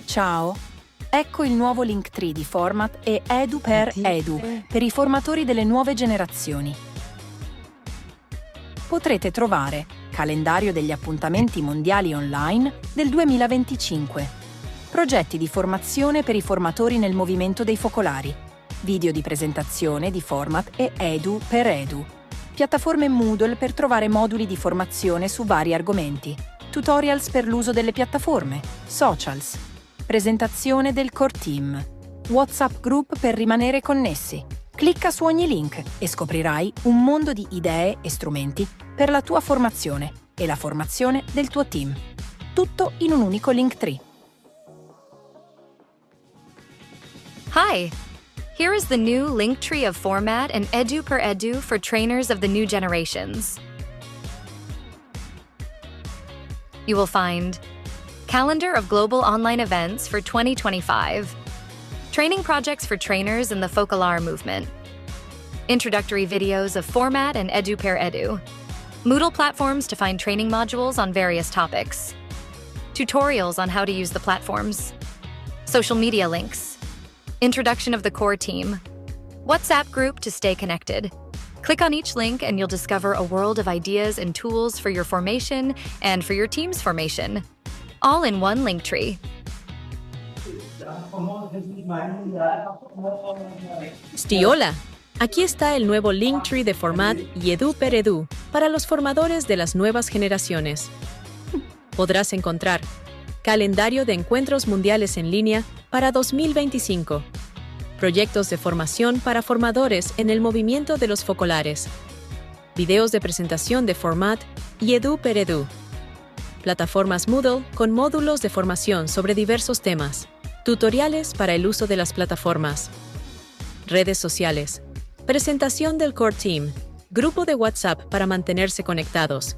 Ciao! Ecco il nuovo Linktree di Format e Edu per Edu, per i formatori delle nuove generazioni. Potrete trovare calendario degli appuntamenti mondiali online del 2025, progetti di formazione per i formatori nel movimento dei focolari, video di presentazione di Format e Edu per Edu, piattaforme Moodle per trovare moduli di formazione su vari argomenti, tutorials per l'uso delle piattaforme, socials, presentazione del core team, WhatsApp group per rimanere connessi. Clicca su ogni link e scoprirai un mondo di idee e strumenti per la tua formazione e la formazione del tuo team. Tutto in un unico Linktree. Hi! Here is the new Linktree of Format and Edu per Edu for trainers of the new generations. You will find Calendar of Global Online Events for 2025, Training Projects for Trainers in the Focolare Movement, Introductory videos of Format and Edu per Edu, Moodle platforms to find training modules on various topics, tutorials on how to use the platforms, social media links, introduction of the core team, WhatsApp group to stay connected. Click on each link and you'll discover a world of ideas and tools for your formation and for your team's formation, all in one Linktree. Sí, hola. Aquí está el nuevo Linktree de Format y Edu per Edu para los formadores de las nuevas generaciones. Podrás encontrar calendario de encuentros mundiales en línea para 2025, proyectos de formación para formadores en el movimiento de los focolares, videos de presentación de Format y Edu per Edu, plataformas Moodle con módulos de formación sobre diversos temas, tutoriales para el uso de las plataformas, redes sociales, presentación del core team, grupo de WhatsApp para mantenerse conectados.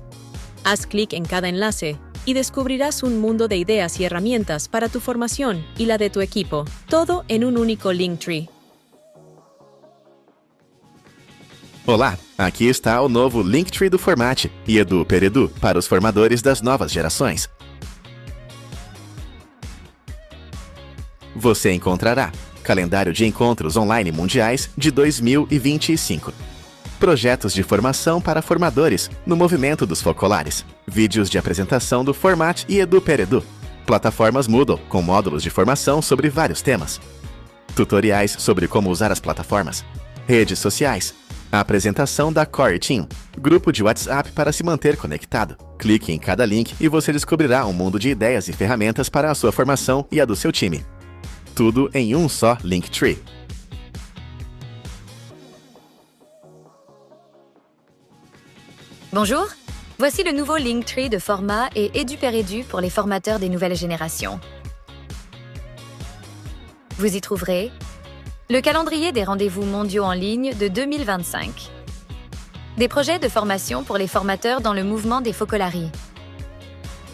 Haz clic en cada enlace y descubrirás un mundo de ideas y herramientas para tu formación y la de tu equipo, todo en un único Linktree. Olá, aqui está o novo Linktree do Format e Edu per Edu para os formadores das novas gerações. Você encontrará calendário de encontros online mundiais de 2025, projetos de formação para formadores no movimento dos focolares, vídeos de apresentação do Format e Edu per Edu, plataformas Moodle com módulos de formação sobre vários temas, tutoriais sobre como usar as plataformas, redes sociais, a apresentação da Core Team, grupo de WhatsApp para se manter conectado. Clique em cada link e você descobrirá um mundo de ideias e ferramentas para a sua formação e a do seu time. Tudo em um só Linktree. Bonjour! Voici le nouveau Linktree de Format et Edu per Edu pour les formateurs des nouvelles générations. Vous y trouverez le calendrier des rendez-vous mondiaux en ligne de 2025, des projets de formation pour les formateurs dans le mouvement des focolari,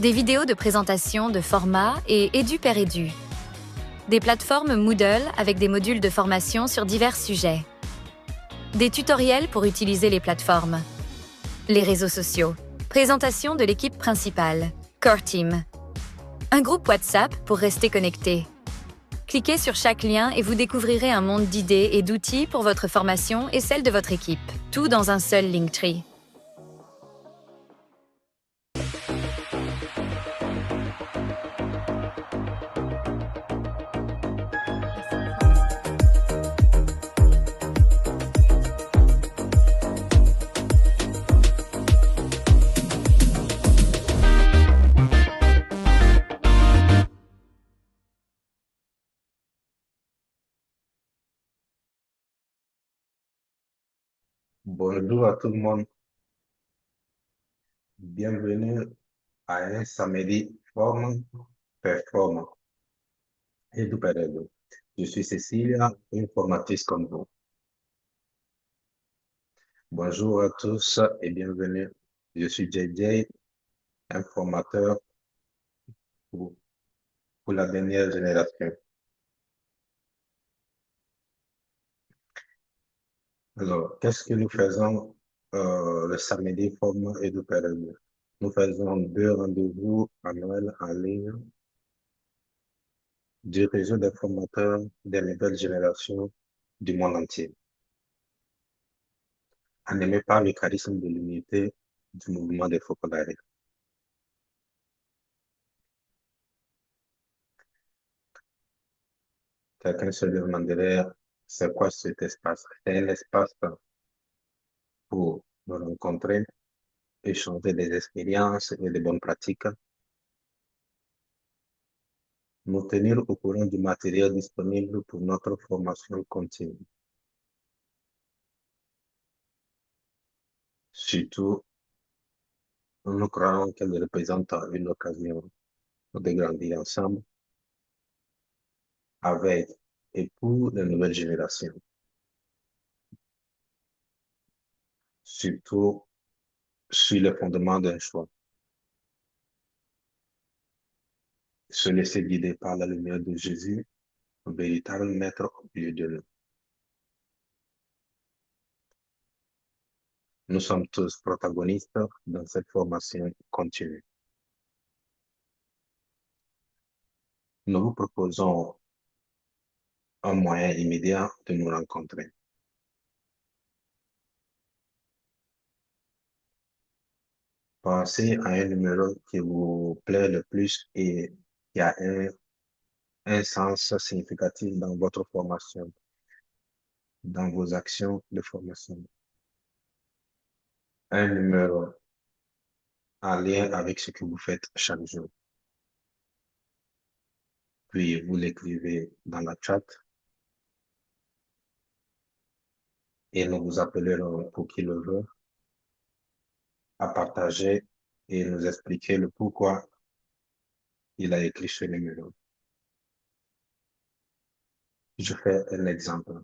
des vidéos de présentation de Format et Edu per Edu, des plateformes Moodle avec des modules de formation sur divers sujets, des tutoriels pour utiliser les plateformes, les réseaux sociaux, présentation de l'équipe principale, Core Team, un groupe WhatsApp pour rester connecté. Cliquez sur chaque lien et vous découvrirez un monde d'idées et d'outils pour votre formation et celle de votre équipe, tout dans un seul Linktree. Bonjour à tout le monde. Bienvenue à un samedi forme performant. Edu per Edu. Je suis Cécilia, une formatrice comme vous. Bonjour à tous et bienvenue. Je suis JJ, un formateur pour la dernière génération. Alors, qu'est-ce que nous faisons le samedi forme Edu per Edu? Nous faisons 2 rendez-vous annuels en ligne du réseau des formateurs des nouvelles générations du monde entier, animé par le charisme de l'unité du mouvement des Focolari. Quelqu'un se demanderait, c'est quoi cet espace? C'est un espace pour nous rencontrer, échanger des expériences et des bonnes pratiques, nous tenir au courant du matériel disponible pour notre formation continue. Surtout, nous croyons qu'elle représente une occasion de grandir ensemble avec et pour les nouvelles générations. Surtout sur le fondement d'un choix. Se laisser guider par la lumière de Jésus, un véritable maître au milieu de nous. Nous sommes tous protagonistes dans cette formation continue. Nous vous proposons un moyen immédiat de nous rencontrer. Pensez à un numéro qui vous plaît le plus et qui a un sens significatif dans votre formation, dans vos actions de formation. Un numéro en lien avec ce que vous faites chaque jour. Puis vous l'écrivez dans la chat et nous vous appellerons pour qui le veut à partager et nous expliquer le pourquoi il a écrit ce numéro. Je fais un exemple.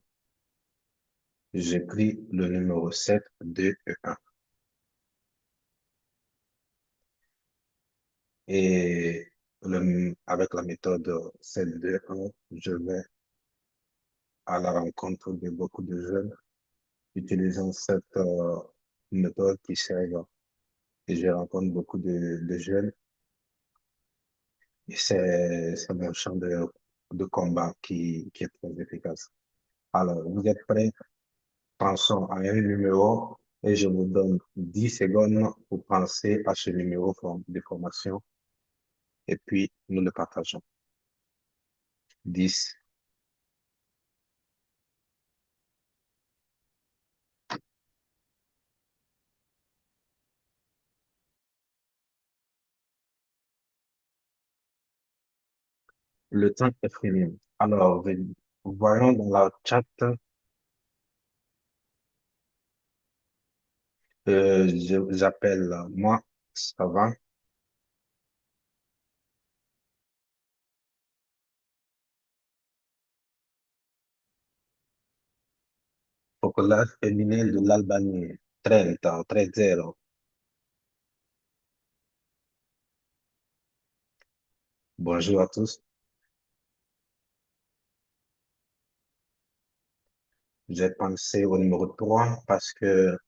J'écris le numéro 7, 2 et 1. Et avec la méthode 7, 2, 1, je vais à la rencontre de beaucoup de jeunes utilisant cette méthode qui sert et je rencontre beaucoup de jeunes. Et c'est mon champ de combat qui est très efficace. Alors, vous êtes prêts? Pensons à un numéro et je vous donne 10 secondes pour penser à ce numéro de formation et puis nous le partageons. 10. Le temps est fini. Alors, voyons dans la chat, j'appelle moi, ça va? Focolare féminin de l'Albanie, 30, 30. Bonjour à tous. J'ai pensé au numéro 3 parce que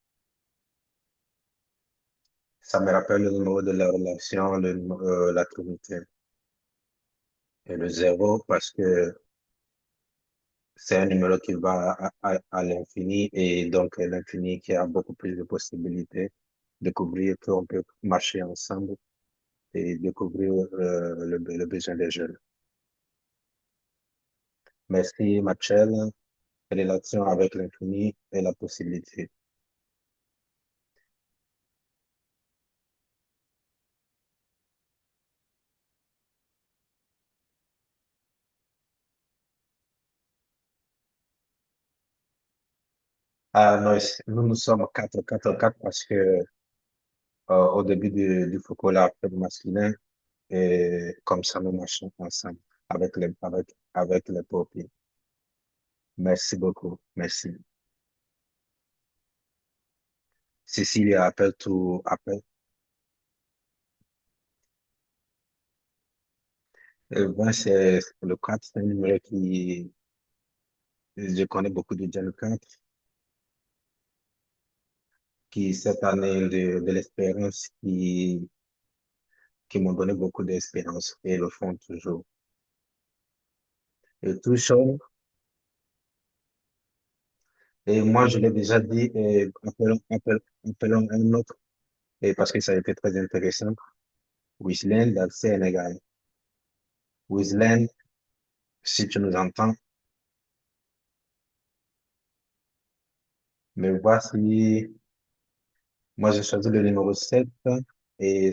ça me rappelle le numéro de la relation, la Trinité. Et le 0 parce que c'est un numéro qui va à l'infini et donc l'infini qui a beaucoup plus de possibilités de découvrir qu'on peut marcher ensemble et découvrir le besoin des jeunes. Merci, Machel. Relation avec l'infini et la possibilité. Ah, nous sommes 4 parce que au début du Foucault masculin, et comme ça, nous marchons ensemble avec les paupières. Merci beaucoup. Merci. Cécilia, appelle. 20, c'est le 4, c'est un numéro qui, je connais beaucoup de jeunes 4 qui, cette année, de l'expérience, qui m'ont donné beaucoup d'expérience et le font toujours. et tout chaud. Et moi, je l'ai déjà dit, et appelons un autre, et parce que ça a été très intéressant. Wislen dans le Sénégal. Wislen, si tu nous entends, me voici. Moi, j'ai choisi le numéro 7 et,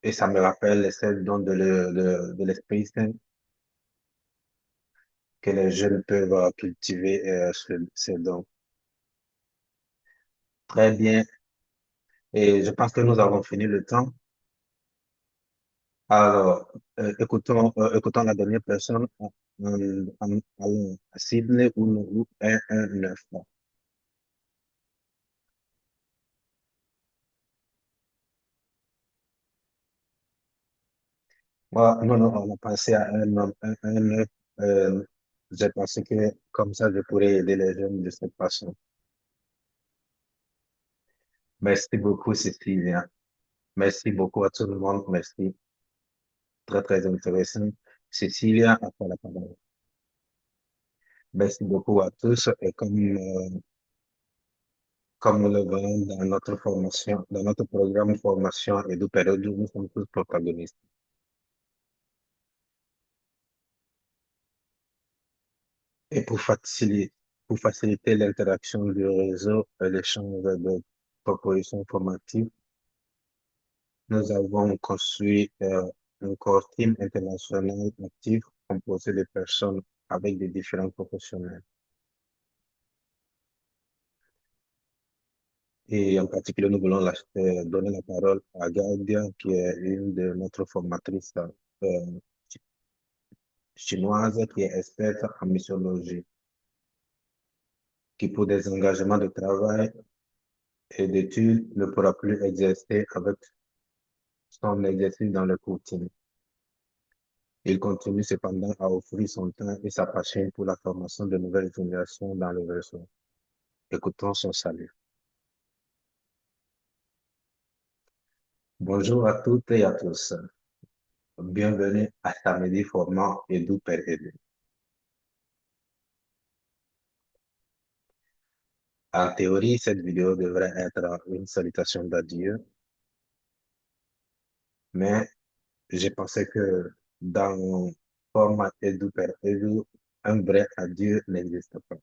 et ça me rappelle les 7 dons de l'Esprit Saint que les jeunes peuvent cultiver ces dons. Très bien. Et je pense que nous avons fini le temps. Alors, écoutons la dernière personne, à Sydney ou 119. Non, non, on a pensé à un 9. J'ai pensé que comme ça, je pourrais aider les jeunes de cette façon. Merci beaucoup, Cécilia. Merci beaucoup à tout le monde. Merci. Très, très intéressant. Cécilia a fait la parole. Merci beaucoup à tous. Et comme nous le voyons dans notre formation, dans notre programme de formation et de période, nous sommes tous protagonistes. Et pour faciliter l'interaction du réseau et l'échange de propositions formatives, nous avons construit un core team international actif composé de personnes avec des différents professionnels. Et en particulier, nous voulons donner la parole à Gaudia, qui est une de notre formatrices chinoise, qui est experte en missiologie, qui pour des engagements de travail et d'études ne pourra plus exercer avec son exercice dans le coaching. Il continue cependant à offrir son temps et sa passion pour la formation de nouvelles générations dans le réseau. Écoutons son salut. Bonjour à toutes et à tous. Bienvenue à Samedi Formant Edu per Edu. En théorie, cette vidéo devrait être une salutation d'adieu, mais j'ai pensé que dans format Edu per Edu, un vrai adieu n'existe pas.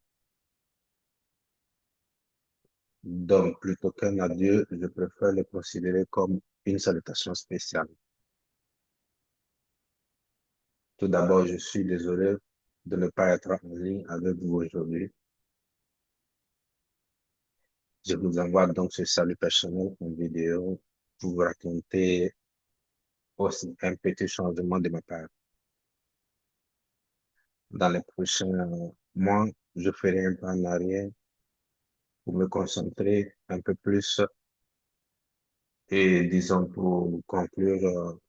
Donc, plutôt qu'un adieu, je préfère le considérer comme une salutation spéciale. Tout d'abord, je suis désolé de ne pas être en ligne avec vous aujourd'hui. Je vous envoie donc ce salut personnel en vidéo pour vous raconter aussi un petit changement de ma part. Dans les prochains mois, je ferai un pas en arrière pour me concentrer un peu plus et, disons, pour conclure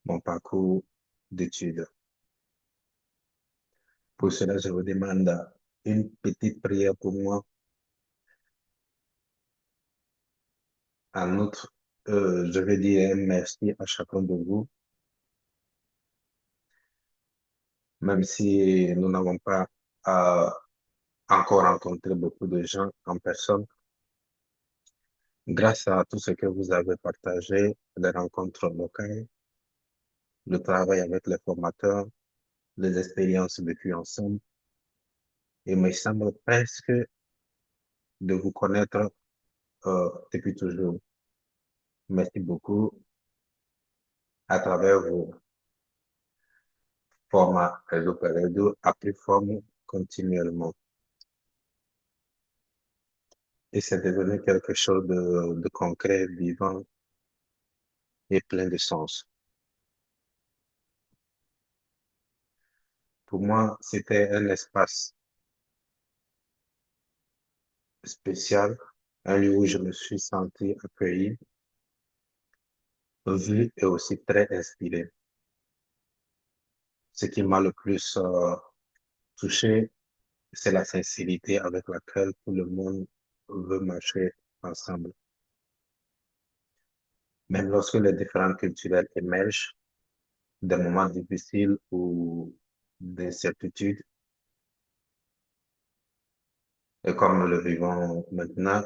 mon parcours d'études. Pour cela, je vous demande une petite prière pour moi. En outre, je vais dire un merci à chacun de vous, même si nous n'avons pas encore rencontré beaucoup de gens en personne. Grâce à tout ce que vous avez partagé, les rencontres locales, le travail avec les formateurs, les expériences vécues ensemble, il me semble presque de vous connaître depuis toujours. Merci beaucoup à travers vos formats Réseau par Réseau, appliquez continuellement. Et c'est devenu quelque chose de concret, vivant et plein de sens. Pour moi, c'était un espace spécial, un lieu où je me suis senti accueilli, vu et aussi très inspiré. Ce qui m'a le plus touché, c'est la sincérité avec laquelle tout le monde veut marcher ensemble. Même lorsque les différents culturels émergent, des moments difficiles ou d'incertitude. Et comme nous le vivons maintenant,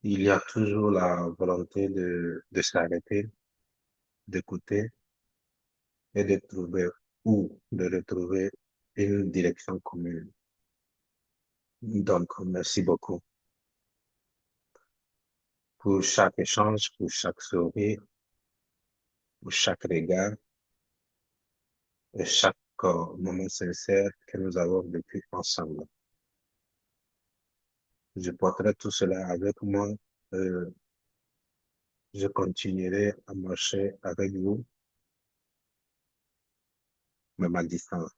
il y a toujours la volonté de s'arrêter, d'écouter et de trouver ou de retrouver une direction commune. Donc, merci beaucoup pour chaque échange, pour chaque sourire, pour chaque regard et chaque moment sincère que nous avons vécu ensemble. Je porterai tout cela avec moi. Je continuerai à marcher avec vous, même à distance.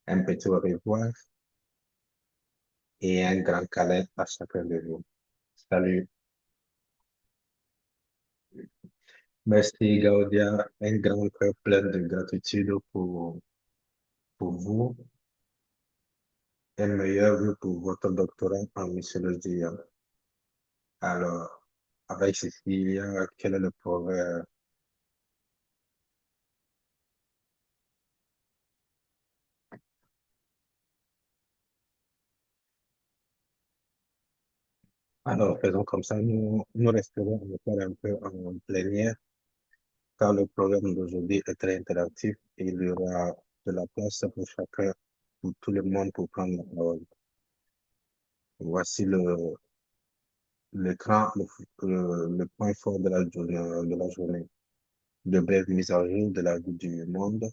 Un petit au revoir et un grand câlin à chacun de vous. Salut. Merci, Gaudia. Un grand cœur plein de gratitude pour vous. Un meilleur vœu pour votre doctorat en mycologie. Alors, avec Cécilia, quel est le proverbe? Alors, faisons comme ça. Nous resterons encore un peu en plénière, car le programme d'aujourd'hui est très interactif et il y aura de la place pour chacun, pour tout le monde pour prendre la parole. Voici l'écran, le point fort de la journée. De brèves mises à jour de la vie du monde.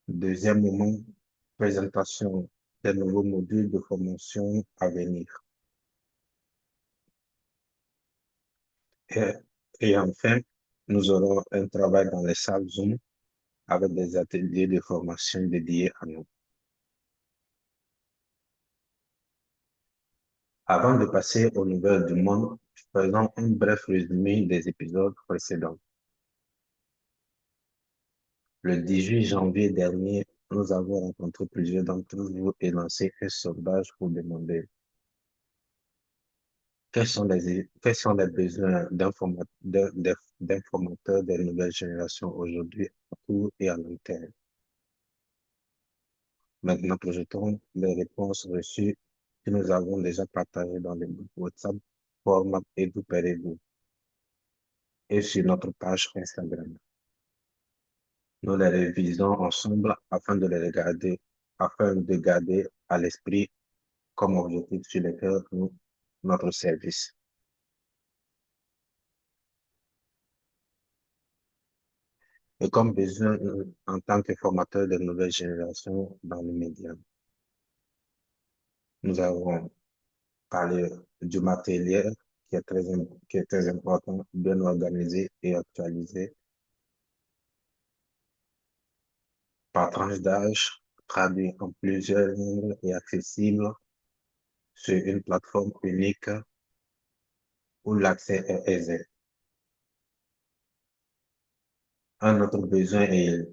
Deuxième moment, présentation des nouveaux modules de formation à venir. Et, et enfin, nous aurons un travail dans les salles Zoom avec des ateliers de formation dédiés à nous. Avant de passer aux nouvelles du monde, faisons un bref résumé des épisodes précédents. Le 18 janvier dernier, nous avons rencontré plusieurs d'entre vous et lancé un sondage pour demander quels sont les besoins d'informateurs des nouvelles générations aujourd'hui à court et à long terme. Maintenant, projetons les réponses reçues que nous avons déjà partagées dans les groupes WhatsApp, format EduPeredu et sur notre page Instagram. Nous les révisons ensemble afin de garder à l'esprit comme objectif sur lequel notre service. Et comme besoin en tant que formateur de nouvelles générations dans les médias. Nous avons parlé du matériel qui est très important, bien organisé et actualisé par tranche d'âge, traduit en plusieurs langues et accessible sur une plateforme unique où l'accès est aisé. Un autre besoin est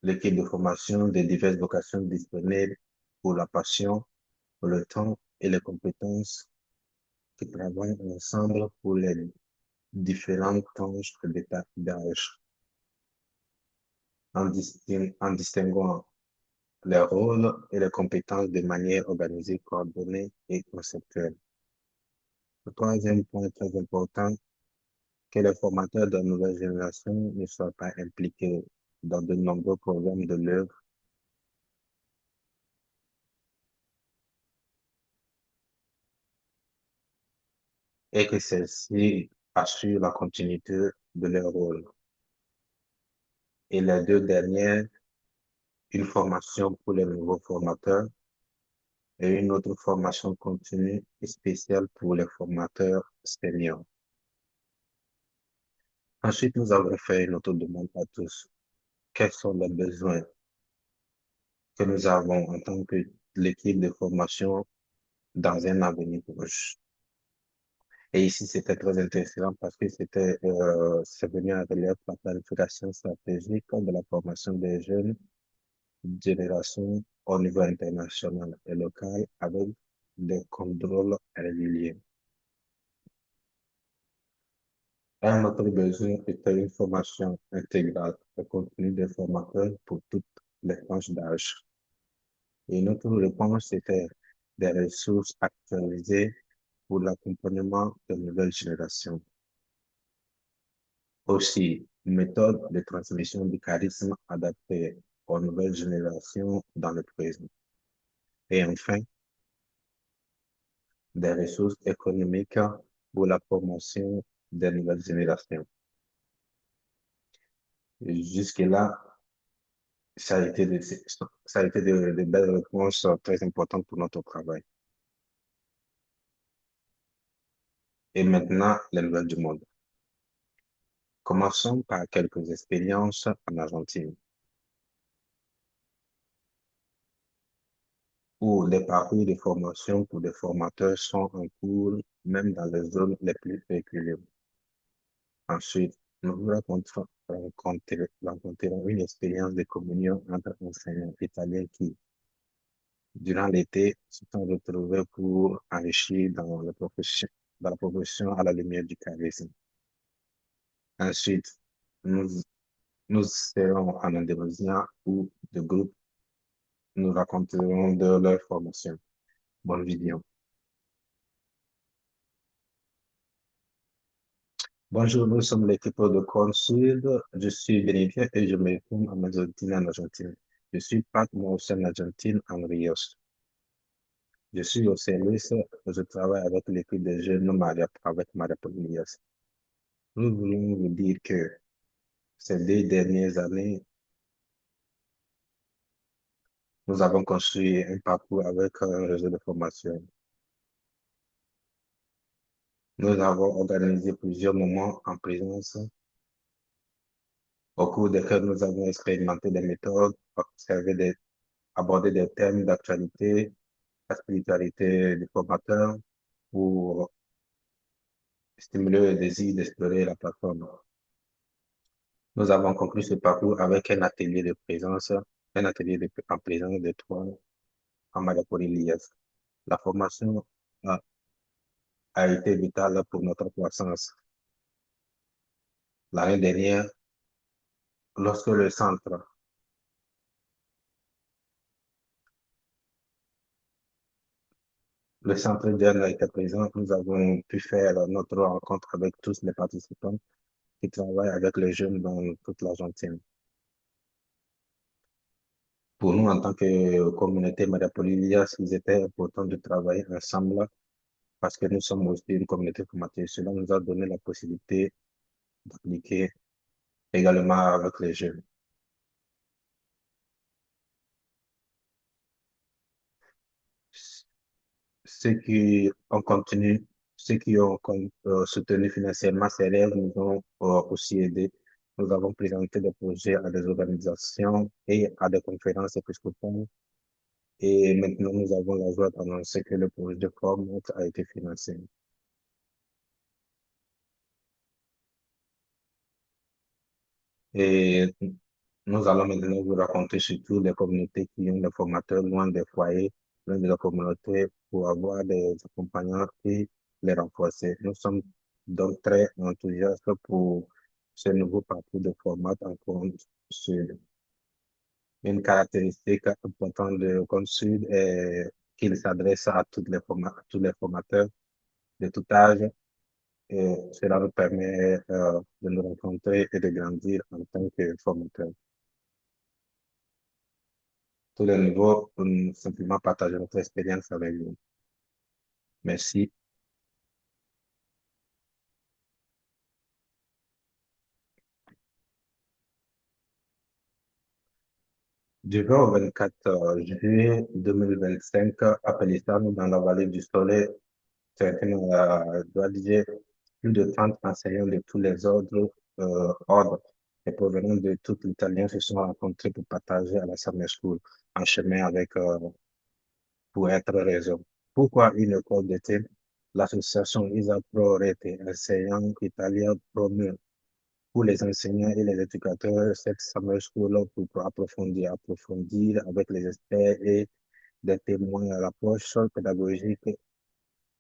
l'équipe de formation des diverses vocations disponibles pour la passion, pour le temps et les compétences qui travaillent ensemble pour les différentes tranches d'âge, en distinguant les rôles et les compétences de manière organisée, coordonnée et conceptuelle. Le troisième point très important, que les formateurs de la nouvelle génération ne soient pas impliqués dans de nombreux programmes de l'œuvre et que celle-ci assure la continuité de leur rôle. Et les deux dernières, une formation pour les nouveaux formateurs et une autre formation continue et spéciale pour les formateurs seniors. Ensuite, nous avons fait une autre demande à tous. Quels sont les besoins que nous avons en tant que l'équipe de formation dans un avenir proche? Et ici, c'était très intéressant parce que c'est venu à relief la planification stratégique de la formation des jeunes générations au niveau international et local avec des contrôles réguliers. Un autre besoin était une formation intégrale et continue des formateurs pour toutes les tranches d'âge. Et notre réponse était des ressources actualisées pour l'accompagnement de nouvelles générations. Aussi, une méthode de transmission du charisme adaptée aux nouvelles générations dans le présent. Et enfin, des ressources économiques pour la promotion des nouvelles générations. Jusque-là, ça a été de belles réponses très importantes pour notre travail. Et maintenant, les nouvelles du monde. Commençons par quelques expériences en Argentine, où des parcours de formation pour des formateurs sont en cours, même dans les zones les plus reculées. Ensuite, nous rencontrerons une expérience de communion entre enseignants italiens qui, durant l'été, se sont retrouvés pour enrichir dans la profession à la lumière du charisme. Ensuite, nous, nous serons en Indonésie où deux groupes nous raconteront de leur formation. Bonne vidéo. Bonjour, nous sommes l'équipe de Corne Sud. Je suis bénéficiaire et je me trouve en Argentine. Je suis partenaire au sein de l'Argentine en Rios. Je suis au service, je travaille avec l'équipe de jeunes avec Maria Polinias. Nous voulons vous dire que ces 2 dernières années, nous avons construit un parcours avec un réseau de formation. Nous avons organisé plusieurs moments en présence au cours desquels nous avons expérimenté des méthodes, abordé des thèmes d'actualité, la spiritualité des formateurs pour stimuler le désir d'explorer la plateforme. Nous avons conclu ce parcours avec un atelier de présence, en présence de 3 en Mariapol-Ilias. La formation a, a été vitale pour notre croissance. L'année dernière, lorsque le centre jeune a été présent, nous avons pu faire notre rencontre avec tous les participants qui travaillent avec les jeunes dans toute l'Argentine. Pour nous, en tant que communauté Mariapol-Ilias, il était important de travailler ensemble parce que nous sommes aussi une communauté formatrice. Cela nous a donné la possibilité d'appliquer également avec les jeunes. Ceux qui ont continué, ceux qui ont soutenu financièrement ces rêves nous ont aussi aidés. Nous avons présenté des projets à des organisations et à des conférences épiscopales. Et maintenant, nous avons la joie d'annoncer que le projet de forme a été financé. Et nous allons maintenant vous raconter surtout les communautés qui ont des formateurs loin des foyers, loin de la communauté, pour avoir des accompagnants et les renforcer. Nous sommes donc très enthousiastes pour ce nouveau parcours de format en compte sud. Une caractéristique importante de compte sud est qu'il s'adresse à tous les formateurs de tout âge et cela nous permet de nous rencontrer et de grandir en tant que formateurs. Tous les niveaux pour nous simplement partager notre expérience avec vous. Merci. Du 20 au 24 juillet 2025, à Pelissano, dans la vallée du Soleil, doit dire plus de 30 enseignants de tous les ordres et provenant de tout l'Italien se sont rencontrés pour partager à la Summer School en chemin avec pour être raison. Pourquoi une école d'été? L'association ISA Pro Rete, enseignants italiens promu pour les enseignants et les éducateurs, cette Summer School pour approfondir avec les experts et des témoins à l'approche pédagogique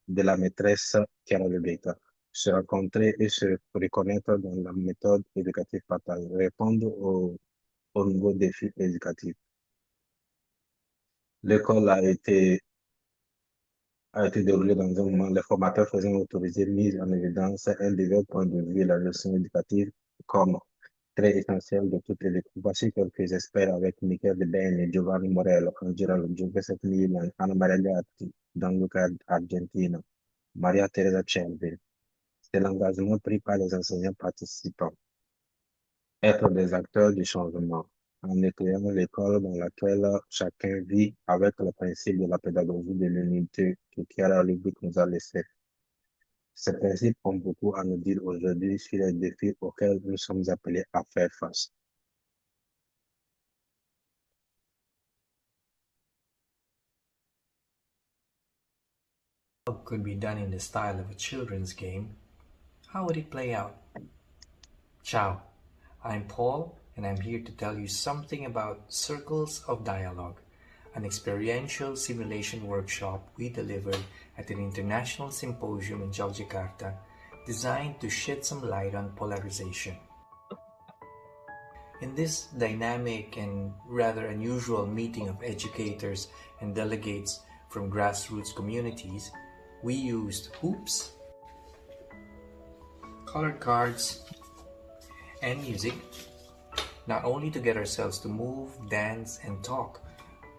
de la maîtresse Chiara Rebecca. se rencontrer et se reconnaître dans la méthode éducative partagée, répondre aux nouveaux défis éducatifs. L'école a été déroulée dans un moment, les formateurs faisant autoriser mise en évidence un divers point de vue la leçon éducative comme très essentielle de toutes les écoles. Voici quelques experts avec Michael De Bene, Giovanni Morello, Angelo Giuseppe Milan, Anna Maria Gatti, Gianluca Argentina, Maria Teresa Cervi. C'est l'engagement pris par les enseignants participants. Être des acteurs du changement en éclairant l'école dans laquelle chacun vit avec le principe de la pédagogie de l'unité que Chiara Lubbock nous a laissé. Ces principes ont beaucoup à nous dire aujourd'hui sur les défis auxquels nous sommes appelés à faire face. Could be done in the style of a children's game, how would it play out? Ciao, I'm Paul, and I'm here to tell you something about Circles of Dialogue, an experiential simulation workshop we delivered at an international symposium in Yogyakarta designed to shed some light on polarization. In this dynamic and rather unusual meeting of educators and delegates from grassroots communities, we used hoops, colored cards, and music, not only to get ourselves to move, dance, and talk,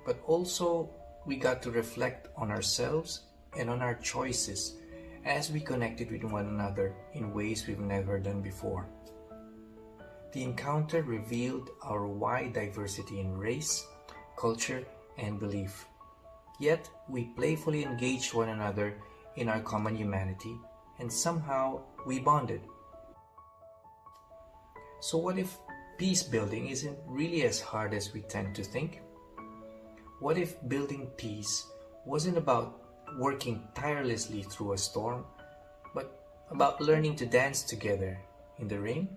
but also we got to reflect on ourselves and on our choices as we connected with one another in ways we've never done before. The encounter revealed our wide diversity in race, culture, and belief. Yet, we playfully engaged one another in our common humanity, and somehow we bonded. So what if peace building isn't really as hard as we tend to think? What if building peace wasn't about working tirelessly through a storm, but about learning to dance together in the rain?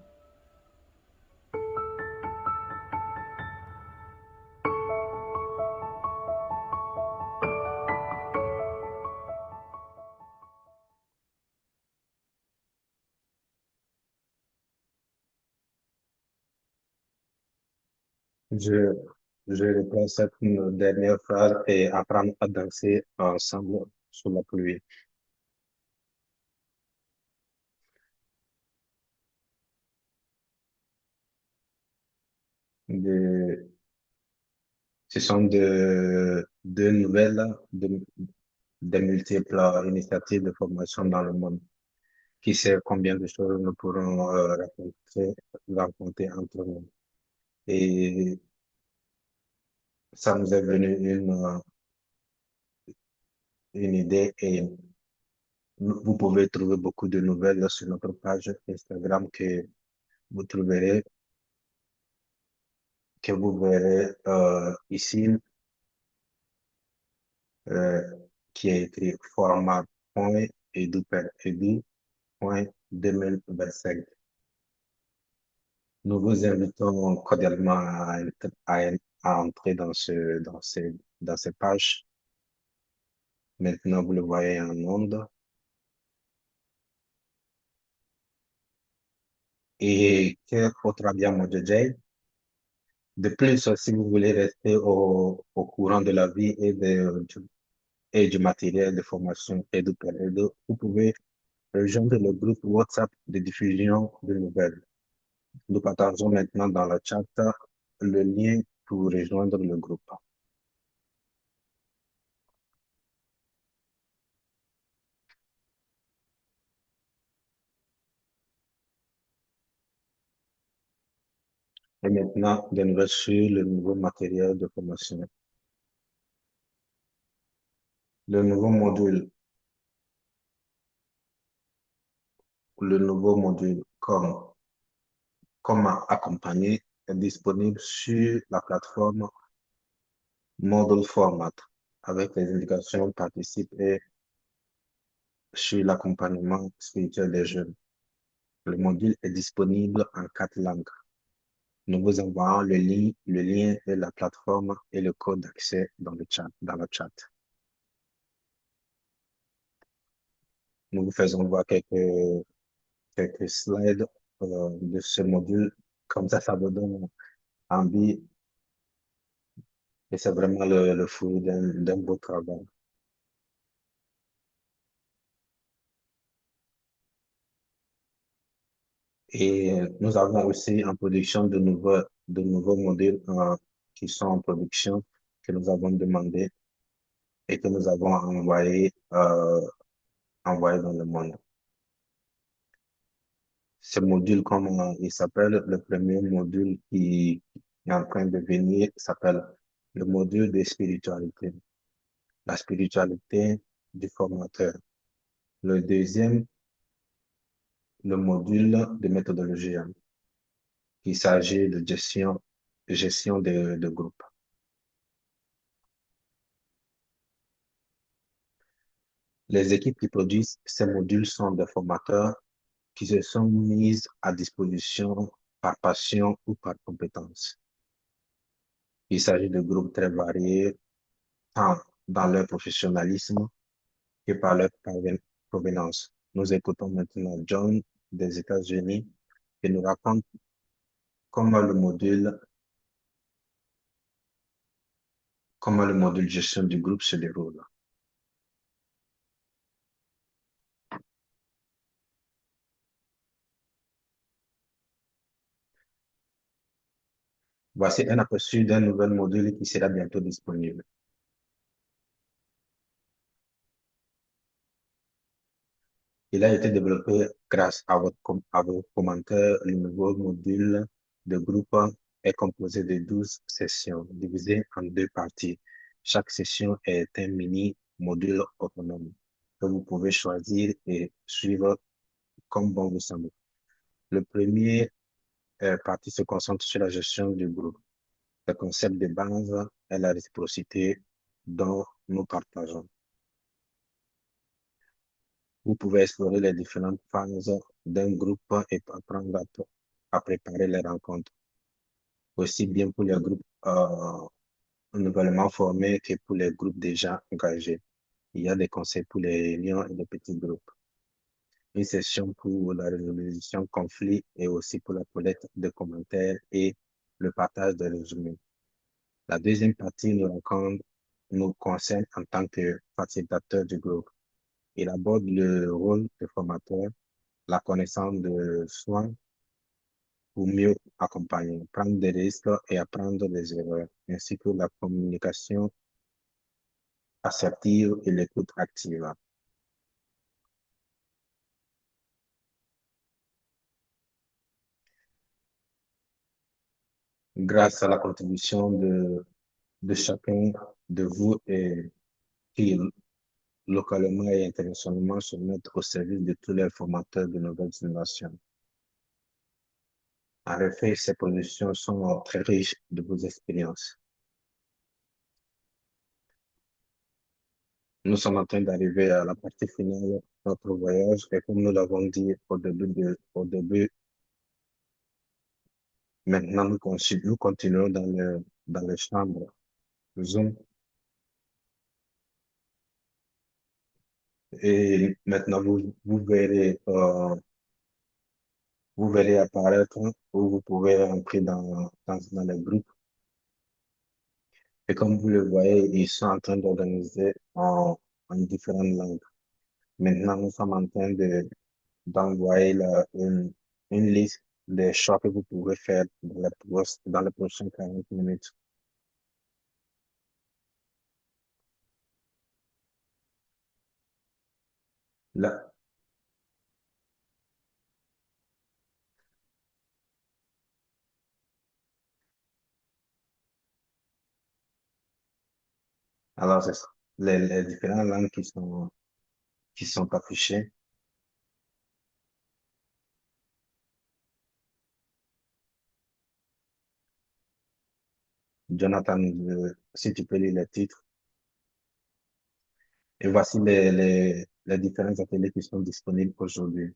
Je, je reprends cette dernière phrase et apprendre à danser ensemble sous la pluie. De- Ce sont de nouvelles, de multiples initiatives de formation dans le monde. Qui sait combien de choses nous pourrons rencontrer entre nous. Et ça nous est venu une idée et vous pouvez trouver beaucoup de nouvelles sur notre page Instagram vous trouverez, que vous verrez ici, qui est écrit format.edu.2025. Nous vous invitons cordialement à entrer dans ces pages. Maintenant, vous le voyez en ondes. Et quel autre abbiamo DJ? De plus, si vous voulez rester au courant de la vie et du matériel de formation Edu per Edu, vous pouvez rejoindre le groupe WhatsApp de diffusion de nouvelles. Nous partageons maintenant dans le chat le lien pour rejoindre le groupe. Et maintenant, de nouvelles sur le nouveau matériel de formation. Le nouveau module comment accompagner est disponible sur la plateforme Module Format avec les indications participe et sur l'accompagnement spirituel des jeunes. Le module est disponible en 4 langues. Nous vous envoyons le lien et la plateforme et le code d'accès dans le chat. Nous vous faisons voir quelques quelques slides de ce module. Comme ça vous donne envie et c'est vraiment le fruit d'un beau travail. Et nous avons aussi en production de nouveaux modèles qui sont en production, que nous avons demandé et que nous avons envoyé dans le monde. Ce module, comme il s'appelle, le premier module qui est en train de venir s'appelle le module de spiritualité. La spiritualité du formateur. Le deuxième, le module de méthodologie. Il s'agit de gestion de groupe. Les équipes qui produisent ces modules sont des formateurs qui se sont mises à disposition par passion ou par compétence. Il s'agit de groupes très variés, tant dans leur professionnalisme que par leur provenance. Nous écoutons maintenant John des États-Unis qui nous raconte comment le module gestion du groupe se déroule. Voici un aperçu d'un nouvel module qui sera bientôt disponible. Il a été développé grâce à vos commentaires. Le nouveau module de groupe est composé de 12 sessions divisées en 2 parties. Chaque session est un mini-module autonome que vous pouvez choisir et suivre comme bon vous semble. Le premier partie se concentre sur la gestion du groupe. Le concept de base est la réciprocité dont nous partageons. Vous pouvez explorer les différentes phases d'un groupe et apprendre à préparer les rencontres, aussi bien pour les groupes nouvellement formés que pour les groupes déjà engagés. Il y a des conseils pour les réunions et les petits groupes. Une session pour la résolution de conflits et aussi pour la collecte de commentaires et le partage de résumés. La deuxième partie nous concerne en tant que facilitateur du groupe. Il aborde le rôle de formateur, la connaissance de soi pour mieux accompagner, prendre des risques et apprendre des erreurs, ainsi que la communication assertive et l'écoute active. Grâce à la contribution de chacun de vous et qui localement et internationalement se mettent au service de tous les formateurs de nouvelle génération. En effet, ces positions sont très riches de vos expériences. Nous sommes en train d'arriver à la partie finale de notre voyage et comme nous l'avons dit au début, maintenant nous continuons dans les chambres Zoom. Et maintenant vous verrez apparaître où vous pouvez entrer dans les groupes. Et comme vous le voyez, ils sont en train d'organiser en différentes langues. Maintenant, nous sommes en train d'envoyer une liste des choix que vous pouvez faire dans les prochaines 40 minutes. Là, alors, c'est ça. Les différentes langues qui sont affichées. Jonathan, si tu peux lire les titres. Et voici les différents ateliers qui sont disponibles aujourd'hui.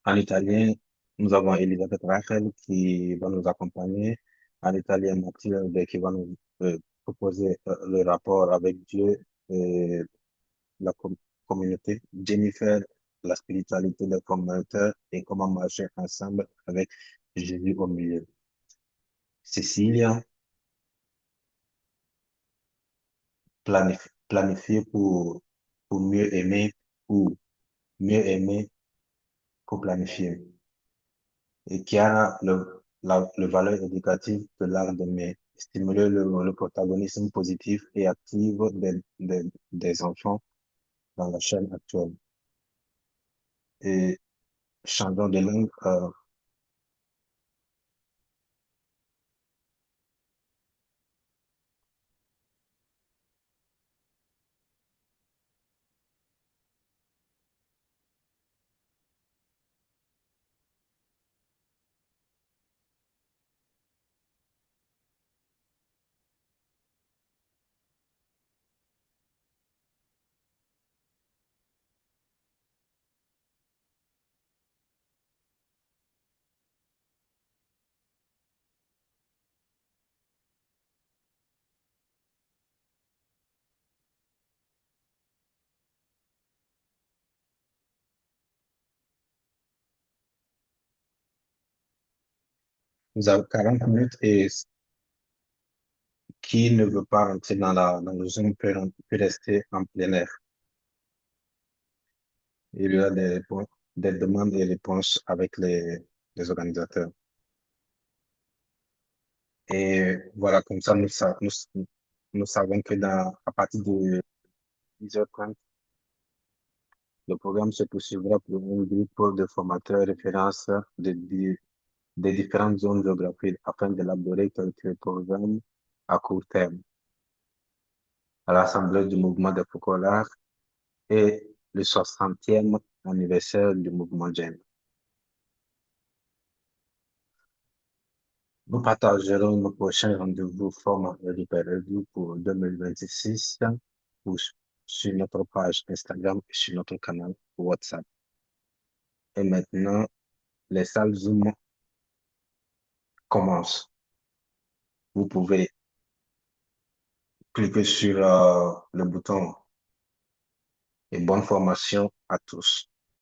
En italien, nous avons Elisabeth Rachel qui va nous accompagner. En italien, Mathilde qui va nous proposer le rapport avec Dieu et la communauté. Jennifer la spiritualité des formateurs et comment marcher ensemble avec Jésus au milieu. Cécilia, planifier pour mieux aimer ou mieux aimer pour planifier. Et qui a le valeur éducative de l'art d'aimer, stimuler le protagonisme positif et actif des enfants dans la chaîne actuelle. Et changeons de langue, nous avons 40 minutes et qui ne veut pas rentrer dans le Zoom peut rester en plein air. Il y a des demandes et réponses avec les organisateurs. Et voilà, comme ça, nous savons que à partir de 10h30, le programme se poursuivra pour un groupe de formateurs références des différentes zones géographiques afin d'élaborer quelques programmes à court terme à l'Assemblée du mouvement des focolars et le 60e anniversaire du mouvement GEM. Nous partagerons nos prochains rendez-vous format Redu pour 2026 sur notre page Instagram et sur notre canal WhatsApp. Et maintenant, les salles Zoom commencent. Vous pouvez cliquer sur le bouton et bonne formation à tous.